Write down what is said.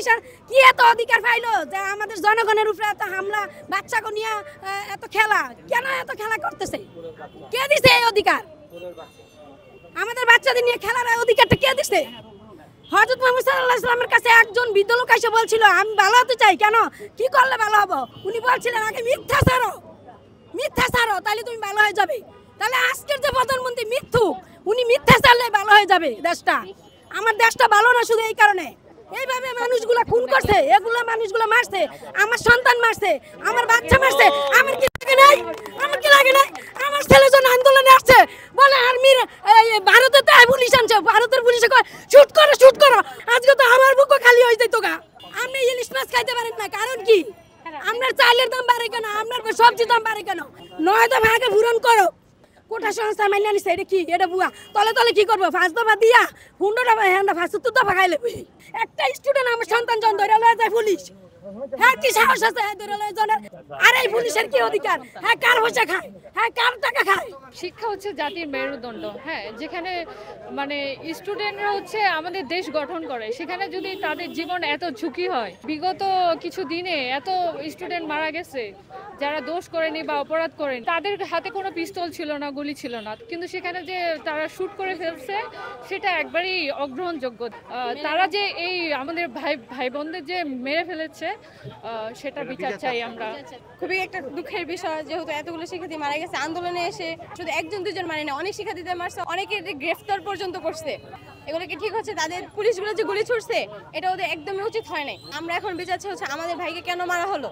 পুলিশের কি এত অধিকার পাইলো যে আমাদের জনগণের উপরে এত হামলা, বাচ্চাকে নিয়ে এত খেলা, কেন এত খেলা করতেছে? কে দিছে এই অধিকার? আমাদের বাচ্চাদের নিয়ে খেলার অধিকারটা কে দিছে? হযরত মুহাম্মদ সাল্লাল্লাহু আলাইহি ওয়াসাল্লামের কাছে একজন বৃদ্ধ লোক এসে বলছিল আমি ভালো হতে চাই, কেন কি করলে ভালো হবো? উনি বলছিলেন আগে মিথ্যা ছাড়ো তাহলে তুমি ভালো হয়ে যাবে। তাহলে আজকের যে প্রধানমন্ত্রী মিথ্যুক, উনি মিথ্যা ছাড়লে ভালো হয়ে যাবে দেশটা। আমার দেশটা ভালো না শুধু এই কারণে, এইভাবে মানুষগুলা খুন করছে, এগুলা মানুষগুলা মারছে, আমার সন্তান মারছে, আমার বাচ্চা মারছে, আমার কি লাগে নাই? আমার কি লাগে নাই? আমার ছেলে যখন আন্দোলনে আসছে বলে আর্মির ভারতে তো পুলিশ আনছে, ভারতের পুলিশে কয় শুট করো। আজকে তো আমার বুকও খালি হয়ে যাইতো গা। আপনি ইলিশ মাছ খাইতে পারেন না, কারণ কি? আপনার চালের দাম বাড়ে কেন? আপনার সবজির দাম বাড়ে কেন? নয় দফা আগে পূরণ করো। কোটা সংস্থা মাইনে নিছে, এটা কি? এটা বুয়া তলে কি করবো? 5 দফা দিয়া 15 দফা হ্যাঁ 75 দফা খাইলে একটা স্টুডেন্ট আমার সন্তান জন ধরে লয়ে যায় পুলিশ। হ্যাঁ কি সাহস আছে ধরে লয়ে জনের? আর এই পুলিশের কি অধিকার? হ্যাঁ কার পয়সা খায়? হ্যাঁ কার টাকা খায়? শিক্ষা হচ্ছে জাতির মেরুদণ্ড। হ্যাঁ, যেখানে মানে স্টুডেন্টরা হচ্ছে আমাদের দেশ গঠন করে, সেখানে যদি তাদের জীবন এত ঝুঁকি হয়, বিগত কিছু দিনে এত স্টুডেন্ট মারা গেছে যারা দোষ করেনি বা অপরাধ করেনি, তাদের হাতে কোনো পিস্তল ছিল না, গুলি ছিল না, কিন্তু সেখানে যে তারা শুট করে ফেলছে সেটা একবারই অগ্রহণযোগ্য। তারা যে এই আমাদের ভাই বোনদের যে মেরে ফেলেছে সেটা বিচার চাই আমরা। খুবই একটা দুঃখের বিষয়, যেহেতু এতগুলো শিক্ষার্থী মারা গেছে আন্দোলনে এসে, শুধু একজন দুজন মানে না, অনেক শিক্ষার্থীদের মারছে, অনেকে গ্রেফতার পর্যন্ত করছে। এগুলো কি ঠিক হচ্ছে? তাদের পুলিশগুলো যে গুলি ছুটছে এটা ওদের একদমই উচিত হয় নাই। আমরা এখন বিচার চাই হচ্ছে আমাদের ভাইকে কেন মারা হলো।